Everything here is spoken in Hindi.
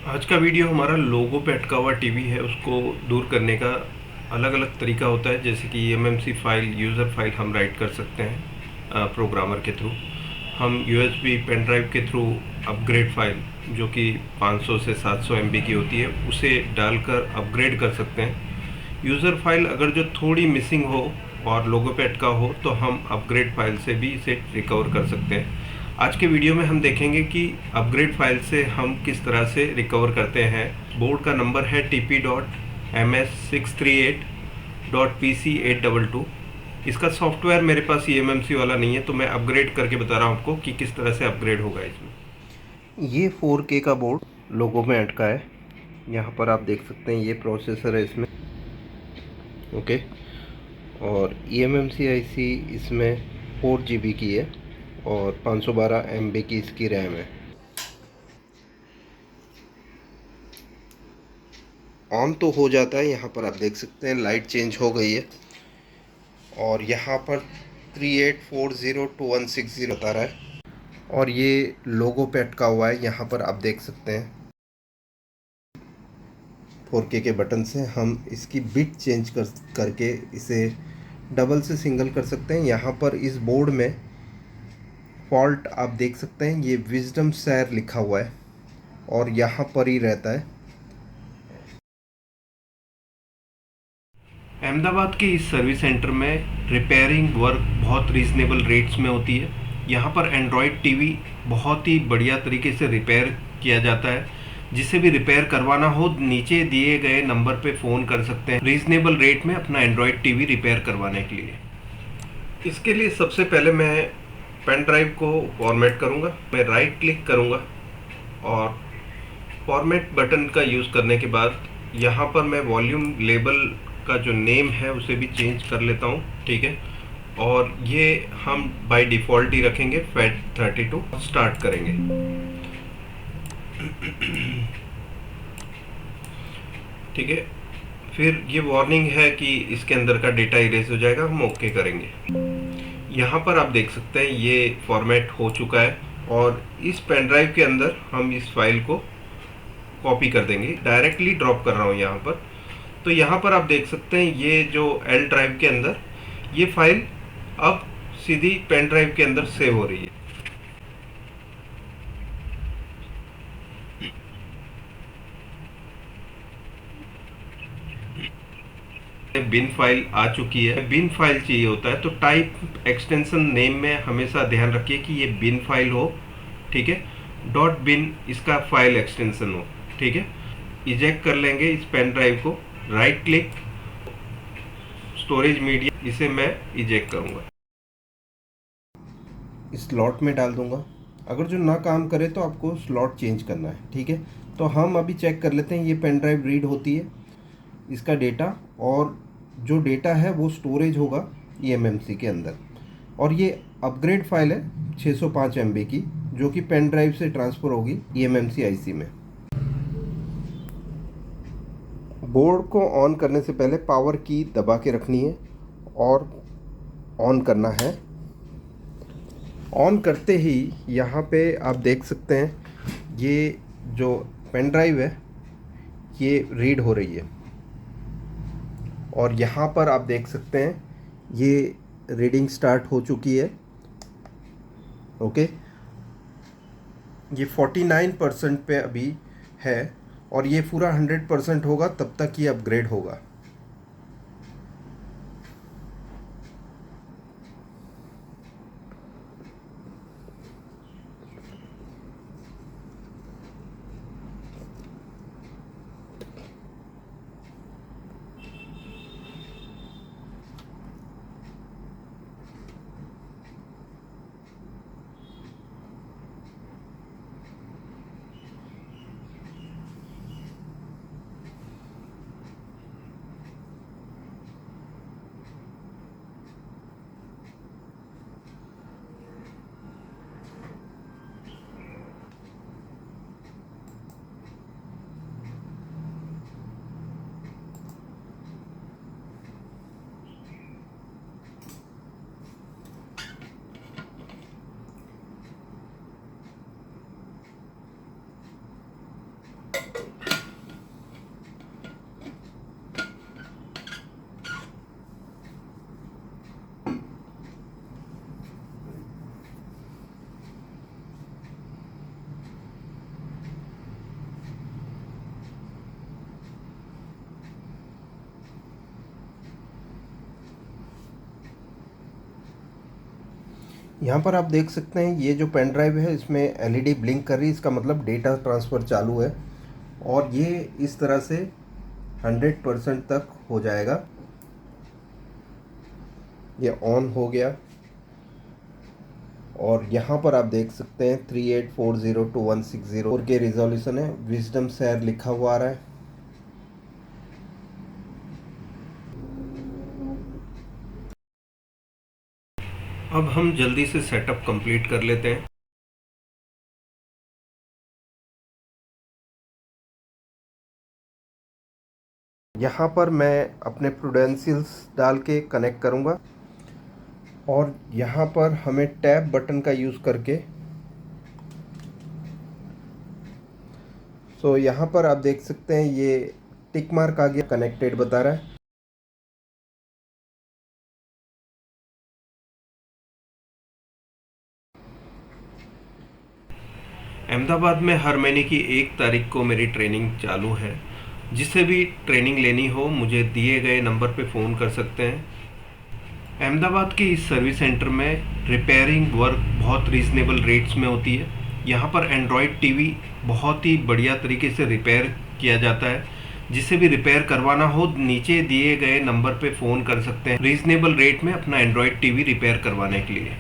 आज का वीडियो हमारा लोगो पे अटका हुआ टीवी है उसको दूर करने का अलग अलग तरीका होता है। जैसे कि एमएमसी फाइल, यूज़र फाइल हम राइट कर सकते हैं प्रोग्रामर के थ्रू। हम यूएसबी पेन ड्राइव के थ्रू अपग्रेड फाइल जो कि 500 से 700 एमबी की होती है उसे डालकर अपग्रेड कर सकते हैं। यूज़र फाइल अगर जो थोड़ी मिसिंग हो और लोगो पे अटका हो तो हम अपग्रेड फाइल से भी इसे रिकवर कर सकते हैं। आज के वीडियो में हम देखेंगे कि अपग्रेड फाइल से हम किस तरह से रिकवर करते हैं। बोर्ड का नंबर है TP.MS638.PC822। इसका सॉफ्टवेयर मेरे पास ये एमएमसी वाला नहीं है, तो मैं अपग्रेड करके बता रहा हूँ आपको कि किस तरह से अपग्रेड होगा इसमें। ये 4K का बोर्ड लोगो में अटका है। यहाँ पर आप देख सकते हैं ये प्रोसेसर है इसमें, ओके। और eMMC IC इसमें 4 GB की है और 512 MB की इसकी रैम है। ऑन तो हो जाता है, यहाँ पर आप देख सकते हैं लाइट चेंज हो गई है और यहाँ पर 38402160 बता रहा है और ये लोगो पे अटका हुआ है। यहाँ पर आप देख सकते हैं 4K के बटन से हम इसकी बिट चेंज करके इसे डबल से सिंगल कर सकते हैं। यहाँ पर इस बोर्ड में फॉल्ट आप देख सकते हैं, ये विजडम सैर लिखा हुआ है और यहाँ पर ही रहता है। अहमदाबाद के इस सर्विस सेंटर में रिपेयरिंग वर्क बहुत रीज़नेबल रेट्स में होती है। यहाँ पर एंड्रॉयड टीवी बहुत ही बढ़िया तरीके से रिपेयर किया जाता है। जिसे भी रिपेयर करवाना हो नीचे दिए गए नंबर पे फ़ोन कर सकते हैं रीज़नेबल रेट में अपना एंड्रॉयड टीवी रिपेयर करवाने के लिए। इसके लिए सबसे पहले मैं पेन ड्राइव को फॉर्मेट करूँगा। मैं राइट क्लिक करूँगा और फॉर्मेट बटन का यूज़ करने के बाद यहाँ पर मैं वॉल्यूम लेबल का जो नेम है उसे भी चेंज कर लेता हूँ, ठीक है। और ये हम बाय डिफ़ॉल्ट ही रखेंगे FAT32। स्टार्ट करेंगे, ठीक है। फिर ये वार्निंग है कि इसके अंदर का डेटा इरेज हो जाएगा, हम ओके करेंगे। यहाँ पर आप देख सकते हैं ये फॉर्मेट हो चुका है और इस पेन ड्राइव के अंदर हम इस फाइल को कॉपी कर देंगे। डायरेक्टली ड्रॉप कर रहा हूँ यहाँ पर। तो यहाँ पर आप देख सकते हैं ये जो एल ड्राइव के अंदर ये फाइल अब सीधी पेन ड्राइव के अंदर सेव हो रही है। बिन फाइल आ चुकी है। बिन फाइल चाहिए होता है तो टाइप एक्सटेंशन नेम में हमेशा ध्यान रखिए कि ये बिन फाइल हो, ठीक है। डॉट बिन इसका फाइल एक्सटेंशन हो, ठीक है। इजेक्ट कर लेंगे इस पेन ड्राइव को। राइट क्लिक, स्टोरेज मीडिया, इसे मैं इजेक्ट करूँगा, स्लॉट में डाल दूंगा। अगर जो ना काम करे तो आपको स्लॉट चेंज करना है, ठीक है। तो हम अभी चेक कर लेते हैं। ये पेन ड्राइव रीड होती है इसका डेटा और जो डेटा है वो स्टोरेज होगा eMMC के अंदर। और ये अपग्रेड फाइल है 605 MB की जो कि पेन ड्राइव से ट्रांसफ़र होगी eMMC IC में। बोर्ड को ऑन करने से पहले पावर की दबा के रखनी है और ऑन करना है। ऑन करते ही यहाँ पे आप देख सकते हैं ये जो पेन ड्राइव है ये रीड हो रही है और यहाँ पर आप देख सकते हैं ये रीडिंग स्टार्ट हो चुकी है, ओके। ये 49% पे अभी है और ये पूरा 100% होगा तब तक ये अपग्रेड होगा। यहाँ पर आप देख सकते हैं ये जो पेन ड्राइव है इसमें एलईडी ब्लिंक कर रही है, इसका मतलब डेटा ट्रांसफ़र चालू है और ये इस तरह से 100% तक हो जाएगा। ये ऑन हो गया और यहाँ पर आप देख सकते हैं 38402160 4K रिजोल्यूशन है, विजडम शेयर लिखा हुआ आ रहा है। अब हम जल्दी से सेटअप कंप्लीट कर लेते हैं। यहाँ पर मैं अपने प्रूडेंशियल्स डाल के कनेक्ट करूँगा और यहाँ पर हमें टैब बटन का यूज़ करके यहाँ पर आप देख सकते हैं ये टिक मार्क आ गया, कनेक्टेड बता रहा है। अहमदाबाद में हर महीने की 1 तारीख को मेरी ट्रेनिंग चालू है। जिसे भी ट्रेनिंग लेनी हो मुझे दिए गए नंबर पे फ़ोन कर सकते हैं। अहमदाबाद के इस सर्विस सेंटर में रिपेयरिंग वर्क बहुत रीज़नेबल रेट्स में होती है। यहाँ पर एंड्रॉयड टीवी बहुत ही बढ़िया तरीके से रिपेयर किया जाता है। जिसे भी रिपेयर करवाना हो नीचे दिए गए नंबर पे फ़ोन कर सकते हैं रीज़नेबल रेट में अपना एंड्रॉयड टीवी रिपेयर करवाने के लिए।